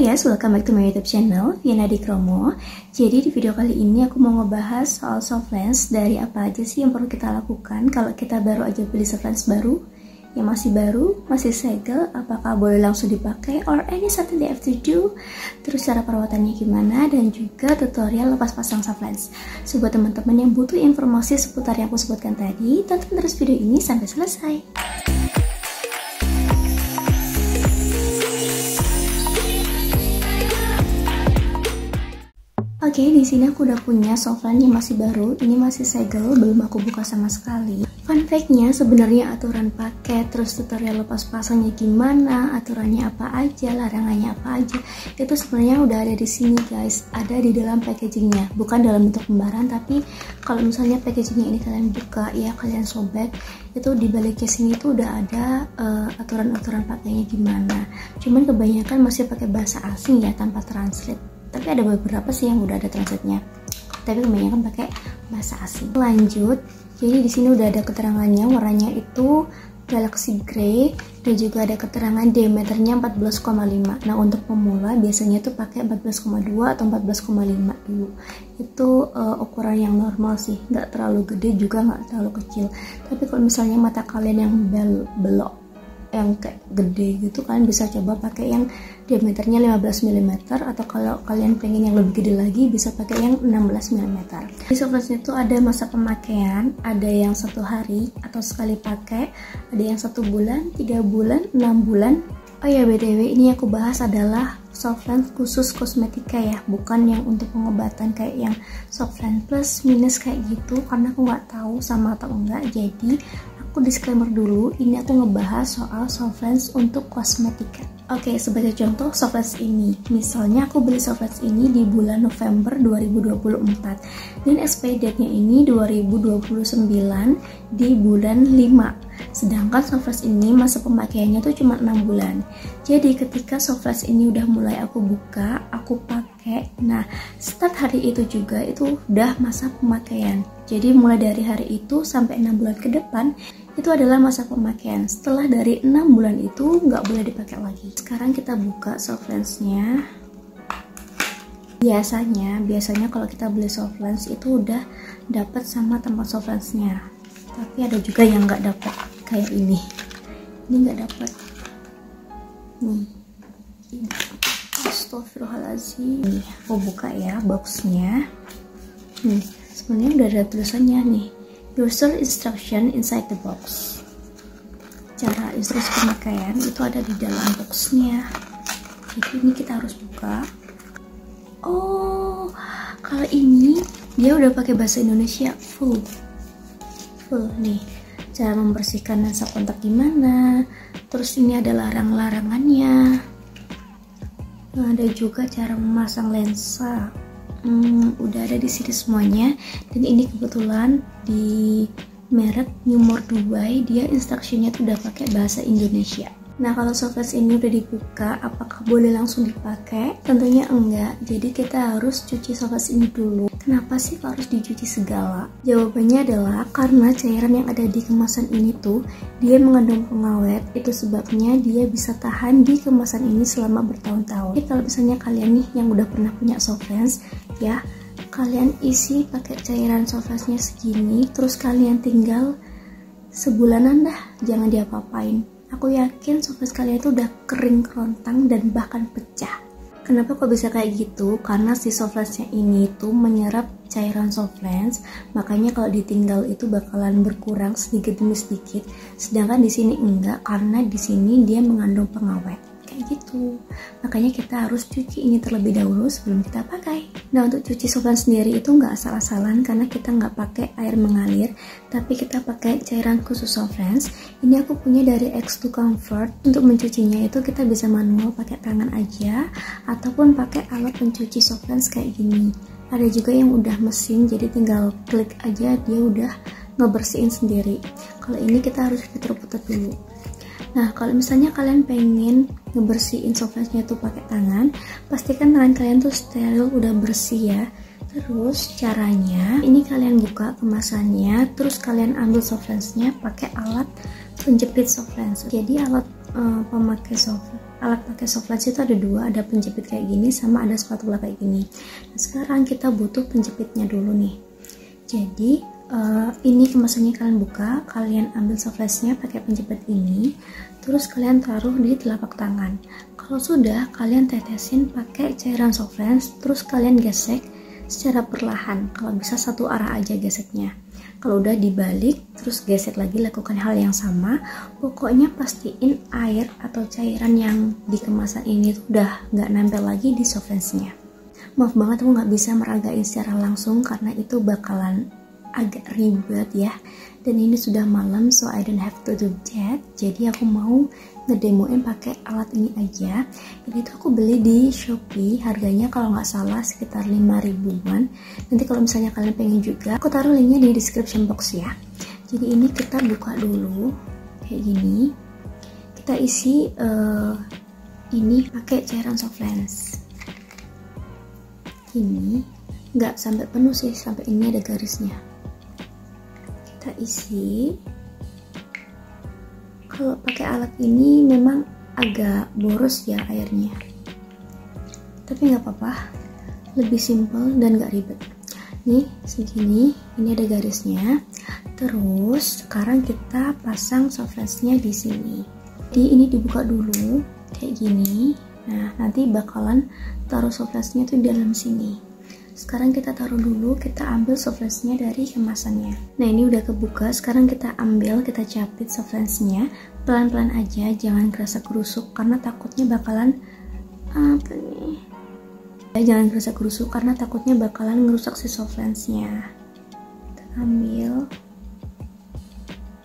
guys, welcome back to my YouTube channel, Yana Dikromo. Jadi di video kali ini aku mau ngebahas soal soft lens, dari apa aja sih yang perlu kita lakukan kalau kita baru aja beli soft lens baru, yang masih baru, masih segel, apakah boleh langsung dipakai, or any something they have to do, terus cara perawatannya gimana, dan juga tutorial lepas pasang soft lens. So buat teman-teman yang butuh informasi seputar yang aku sebutkan tadi, tonton terus video ini sampai selesai. Oke, di sini aku udah punya soft lens yang masih baru. Ini masih segel, belum aku buka sama sekali. Fun fact-nya, sebenarnya aturan pakai, terus tutorial lepas pasangnya gimana, aturannya apa aja, larangannya apa aja, itu sebenarnya udah ada di sini guys. Ada di dalam packagingnya, bukan dalam bentuk lembaran, tapi kalau misalnya packagingnya ini kalian buka, ya kalian sobek, itu di balik case ini tuh udah ada aturan-aturan pakainya gimana. Cuman kebanyakan masih pakai bahasa asing ya, tanpa translate. Tapi ada beberapa sih yang udah ada translate-nya, tapi kebanyakan pakai bahasa asing. Lanjut, jadi di sini udah ada keterangannya, warnanya itu Galaxy Grey, dan juga ada keterangan diameternya 14,5. Nah untuk pemula biasanya tuh pakai 14,2 atau 14,5 dulu. Itu ukuran yang normal sih, nggak terlalu gede juga nggak terlalu kecil. Tapi kalau misalnya mata kalian yang belok, yang kayak gede gitu, kalian bisa coba pakai yang diameternya 15 mm, atau kalau kalian pengen yang lebih gede lagi bisa pakai yang 16 mm. Di soft lens itu ada masa pemakaian, ada yang 1 hari atau sekali pakai, ada yang 1 bulan, 3 bulan, 6 bulan. Oh ya, BTW, ini aku bahas adalah soft lens khusus kosmetika ya, bukan yang untuk pengobatan kayak yang soft lens plus minus kayak gitu, karena aku nggak tahu sama atau enggak. Jadi aku disclaimer dulu, ini aku ngebahas soal soft lens untuk kosmetika. Oke, sebagai contoh soft lens ini, misalnya aku beli soft lens ini di bulan November 2024 dan expiry date-nya ini 2029 di bulan 5. Sedangkan soft lens ini masa pemakaiannya tuh cuma 6 bulan. Jadi ketika soft lens ini udah mulai aku buka, aku pakai, nah start hari itu juga itu udah masa pemakaian. Jadi mulai dari hari itu sampai 6 bulan ke depan itu adalah masa pemakaian. Setelah dari 6 bulan itu nggak boleh dipakai lagi. Sekarang kita buka soft lens-nya. Biasanya kalau kita beli soft lens itu udah dapat sama tempat soft lens-nya. Tapi ada juga yang nggak dapat, kayak ini. Ini nggak dapat. Nih. Astagfirullahaladzim. Nih, aku buka ya box-nya. Nih, sebenarnya udah ada tulisannya nih. User instruction inside the box. Cara instruksi pemakaian itu ada di dalam boxnya. Jadi ini kita harus buka. Oh, kalau ini dia udah pakai bahasa Indonesia full nih. Cara membersihkan lensa kontak gimana. Terus ini ada larang-larangannya. Nah, ada juga cara memasang lensa. Udah ada di sini semuanya, dan ini kebetulan di merek Numor 2, dia instruksinya tuh udah pakai bahasa Indonesia. Nah kalau soft lens ini udah dibuka, apakah boleh langsung dipakai? Tentunya enggak. Jadi kita harus cuci soft lens ini dulu. Kenapa sih harus dicuci segala? Jawabannya adalah karena cairan yang ada di kemasan ini tuh dia mengandung pengawet. Itu sebabnya dia bisa tahan di kemasan ini selama bertahun-tahun. Jadi kalau misalnya kalian nih yang udah pernah punya soft lens ya, kalian isi pakai cairan soft lensnya segini, terus kalian tinggal sebulanan dah, jangan diapa-apain. Aku yakin soft lens kalian itu udah kering kerontang dan bahkan pecah. Kenapa kok bisa kayak gitu? Karena si soft lensnya ini tuh menyerap cairan soft lens, makanya kalau ditinggal itu bakalan berkurang sedikit demi sedikit. Sedangkan di sini enggak, karena di sini dia mengandung pengawet. Kayak gitu. Makanya kita harus cuci ini terlebih dahulu sebelum kita pakai. Nah untuk cuci soft lens sendiri itu nggak asal-asalan, karena kita nggak pakai air mengalir, tapi kita pakai cairan khusus soft lens. Ini aku punya dari X2 Comfort. Untuk mencucinya itu kita bisa manual pakai tangan aja, ataupun pakai alat pencuci soft lens kayak gini. Ada juga yang udah mesin, jadi tinggal klik aja dia udah ngebersihin sendiri. Kalau ini kita harus puter-puter dulu. Nah, kalau misalnya kalian pengen ngebersihin soft lensnya tuh pakai tangan, pastikan tangan kalian tuh steril, udah bersih ya. Terus caranya, ini kalian buka kemasannya, terus kalian ambil soft lensnya pakai alat penjepit soft lens. Jadi alat pemakai alat pakai soft lens itu ada dua, ada penjepit kayak gini sama ada spatula kayak gini. Nah, sekarang kita butuh penjepitnya dulu nih. Jadi ini kemasannya kalian buka, kalian ambil soft lensnya pakai penjepit ini, terus kalian taruh di telapak tangan. Kalau sudah, kalian tetesin pakai cairan soft lens, terus kalian gesek secara perlahan. Kalau bisa satu arah aja geseknya. Kalau udah dibalik, terus gesek lagi, lakukan hal yang sama. Pokoknya pastiin air atau cairan yang di kemasan ini tuh udah nggak nempel lagi di soft lensnya. Maaf banget aku nggak bisa meragain secara langsung karena itu bakalan agak ribet ya. Dan ini sudah malam, so I don't have to do that. Jadi aku mau ngedemoin pakai alat ini aja. Ini tuh aku beli di Shopee, harganya kalau nggak salah sekitar 5 ribuan. Nanti kalau misalnya kalian pengen juga, aku taruh linknya di description box ya. Jadi ini kita buka dulu kayak gini. Kita isi ini pakai cairan soft lens. Ini nggak sampai penuh sih, sampai ini ada garisnya. Kita isi. Kalau pakai alat ini memang agak boros ya airnya, tapi nggak apa-apa, lebih simple dan nggak ribet. Nih segini, ini ada garisnya. Terus sekarang kita pasang soft lensnya di sini. Jadi ini dibuka dulu kayak gini. Nah nanti bakalan taruh soft lensnya tuh di dalam sini. Sekarang kita taruh dulu, kita ambil soft lensnya dari kemasannya. Nah ini udah kebuka, sekarang kita ambil, kita capit soft lensnya pelan-pelan aja, jangan kerasa kerusuk karena takutnya bakalan apa nih? Jangan kerasa kerusuk karena takutnya bakalan ngerusak si soft lensnya. Kita ambil,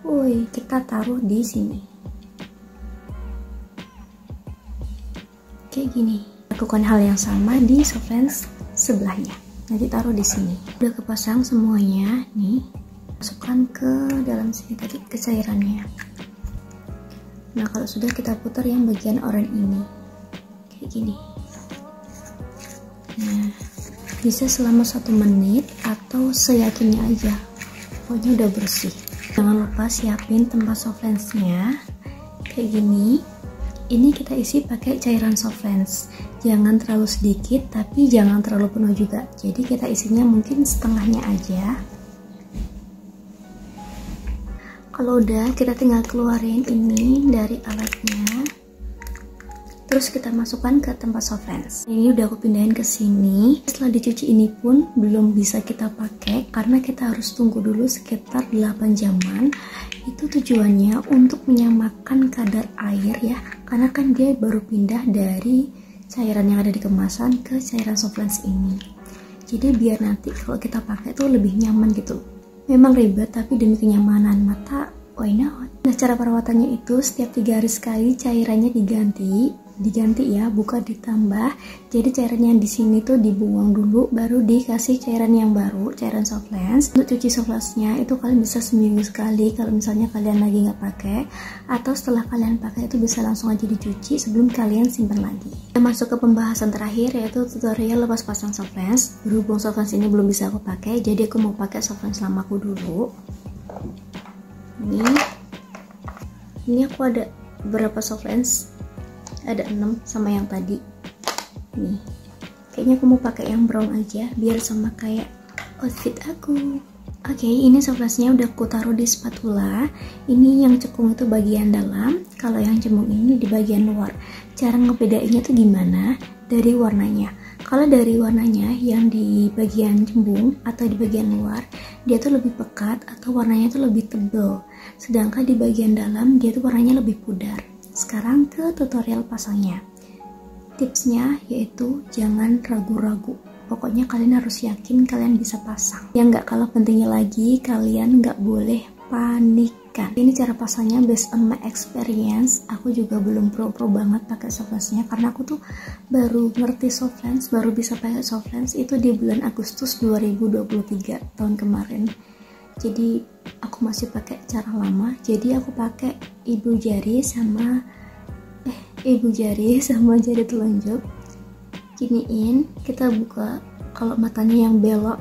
woi, kita taruh di sini. Kayak gini. Lakukan hal yang sama di soft lens sebelahnya. Nanti taruh di sini. Udah kepasang semuanya nih. Masukkan ke dalam sini tadi ke cairannya. Nah, kalau sudah kita putar yang bagian oranye ini. Kayak gini. Nah, bisa selama 1 menit atau seyakinnya aja. Pokoknya udah bersih. Jangan lupa siapin tempat soft lensnya. Kayak gini. Ini kita isi pakai cairan soft lens. Jangan terlalu sedikit, tapi jangan terlalu penuh juga. Jadi kita isinya mungkin setengahnya aja. Kalau udah, kita tinggal keluarin ini dari alatnya. Terus kita masukkan ke tempat soft lens. Ini udah aku pindahin ke sini. Setelah dicuci ini pun belum bisa kita pakai karena kita harus tunggu dulu sekitar 8 jaman. Itu tujuannya untuk menyamakan kadar air ya. Karena kan dia baru pindah dari cairan yang ada di kemasan ke cairan soft lens ini. Jadi biar nanti kalau kita pakai tuh lebih nyaman gitu. Memang ribet tapi demi kenyamanan mata, why not? Nah, cara perawatannya itu setiap 3 hari sekali cairannya diganti ya, bukan ditambah. Jadi cairan yang di sini tuh dibuang dulu, baru dikasih cairan yang baru, cairan soft lens. Untuk cuci soft lensnya itu kalian bisa seminggu sekali kalau misalnya kalian lagi nggak pakai, atau setelah kalian pakai itu bisa langsung aja dicuci sebelum kalian simpan lagi. Kita masuk ke pembahasan terakhir yaitu tutorial lepas pasang soft lens. Berhubung soft lens ini belum bisa aku pakai, jadi aku mau pakai soft lens lamaku dulu. Ini aku ada beberapa soft lens, ada 6 sama yang tadi nih. Kayaknya aku mau pakai yang brown aja biar sama kayak outfit aku. Oke, ini soft lensnya udah aku taruh di spatula. Ini yang cekung itu bagian dalam, kalau yang cembung ini di bagian luar. Cara ngebedainnya tuh gimana? Dari warnanya. Kalau dari warnanya yang di bagian cembung atau di bagian luar, dia tuh lebih pekat atau warnanya tuh lebih tebal. Sedangkan di bagian dalam dia tuh warnanya lebih pudar. Sekarang ke tutorial pasangnya. Tipsnya yaitu jangan ragu-ragu. Pokoknya kalian harus yakin kalian bisa pasang. Yang gak kalah pentingnya lagi, kalian gak boleh panikan. Ini cara pasangnya based on my experience. Aku juga belum pro banget pakai soft lensnya karena aku tuh baru ngerti soft lens, baru bisa pakai soft lens itu di bulan Agustus 2023 tahun kemarin. Jadi aku masih pakai cara lama. Jadi aku pakai ibu jari sama jari telunjuk. Giniin, kita buka. Kalau matanya yang belok,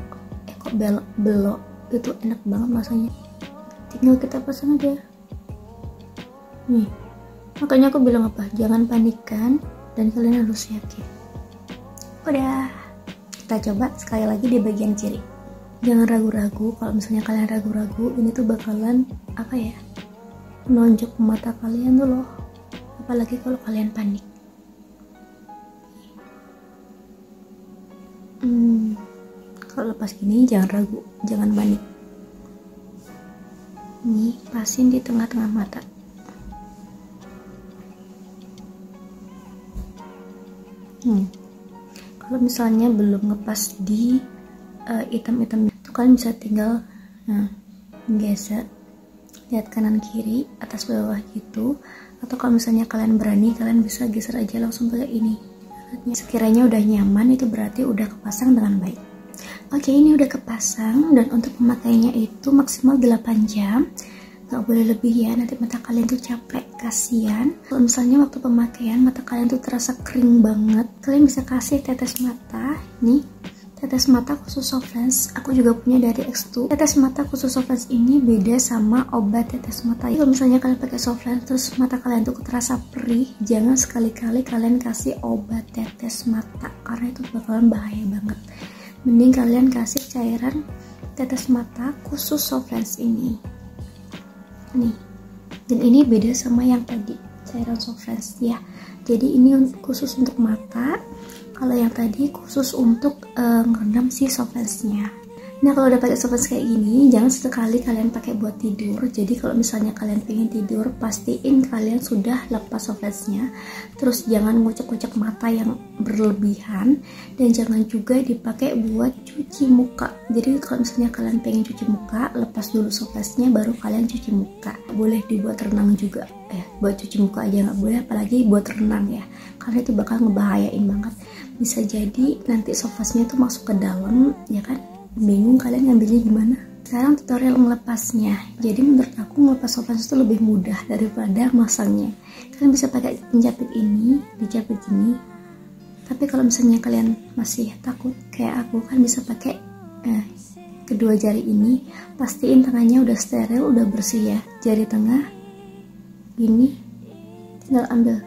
belok itu enak banget masanya. Tinggal kita pasang aja. Nih, Makanya aku bilang apa, jangan panikkan dan kalian harus yakin. Udah, kita coba sekali lagi di bagian kiri. Jangan ragu-ragu. Kalau misalnya kalian ragu-ragu, ini tuh bakalan apa ya, menonjok mata kalian tuh loh, apalagi kalau kalian panik. Kalau lepas gini jangan ragu, jangan panik. Nih, pasin di tengah-tengah mata. Kalau misalnya belum ngepas di item-item itu, kalian bisa tinggal geser, lihat kanan kiri, atas bawah gitu. Atau kalau misalnya kalian berani, kalian bisa geser aja langsung ke ini. Sekiranya udah nyaman, itu berarti udah kepasang dengan baik. Oke, ini udah kepasang, dan untuk pemakainya itu maksimal 8 jam. Gak boleh lebih ya, nanti mata kalian tuh capek, kasihan. Kalau misalnya waktu pemakaian mata kalian tuh terasa kering banget, kalian bisa kasih tetes mata. Nih, tetes mata khusus Softlands, aku juga punya dari X2. Tetes mata khusus Softlands ini beda sama obat tetes mata. Kalau misalnya kalian pakai Softlands terus mata kalian tuh terasa perih, jangan sekali-kali kalian kasih obat tetes mata, karena itu bakalan bahaya banget. Mending kalian kasih cairan tetes mata khusus Softlands ini. Nih, dan ini beda sama yang tadi cairan Softlands ya. Jadi ini khusus untuk mata, kalau yang tadi khusus untuk ngerendam si Softlands-nya. Nah, kalau udah pakai Softlands kayak gini, jangan sekali kalian pakai buat tidur. Jadi kalau misalnya kalian pengen tidur, pastiin kalian sudah lepas Softlands-nya. Terus jangan ngucek-ngucek mata yang berlebihan, dan jangan juga dipakai buat cuci muka. Jadi kalau misalnya kalian pengen cuci muka, lepas dulu Softlands-nya baru kalian cuci muka. Boleh dibuat renang juga ya, buat cuci muka aja nggak boleh, apalagi buat renang ya, karena itu bakal ngebahayain banget. Bisa jadi nanti Softlands-nya tuh masuk ke dalam ya kan, bingung kalian ngambilnya gimana. Sekarang tutorial melepasnya. Jadi menurut aku melepas Softlands itu lebih mudah daripada masangnya. Kalian bisa pakai penjepit ini, dijepit gini. Tapi kalau misalnya kalian masih takut kayak aku, kan bisa pakai kedua jari ini. Pastiin tangannya udah steril, udah bersih ya. Jari tengah gini, tinggal ambil,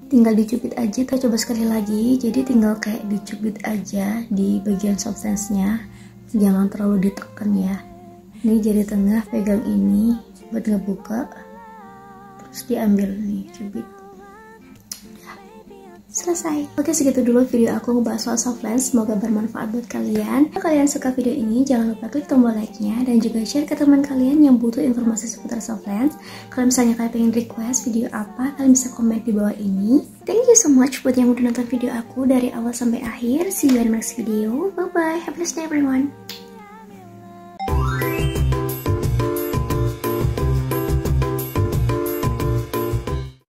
tinggal dicubit aja. Kita coba sekali lagi. Jadi tinggal kayak dicubit aja di bagian Softlands-nya, jangan terlalu ditekan ya. Ini jari tengah pegang ini buat ngebuka, terus diambil nih, cubit. Selesai. Oke, segitu dulu video aku ngebahas soal Softlands. Semoga bermanfaat buat kalian. Kalau kalian suka video ini, jangan lupa klik tombol like-nya dan juga share ke teman kalian yang butuh informasi seputar Softlands. Kalau misalnya kalian pengen request video apa, kalian bisa komen di bawah ini. Thank you so much buat yang udah nonton video aku dari awal sampai akhir. See you in the next video. Bye bye. Have a nice day everyone.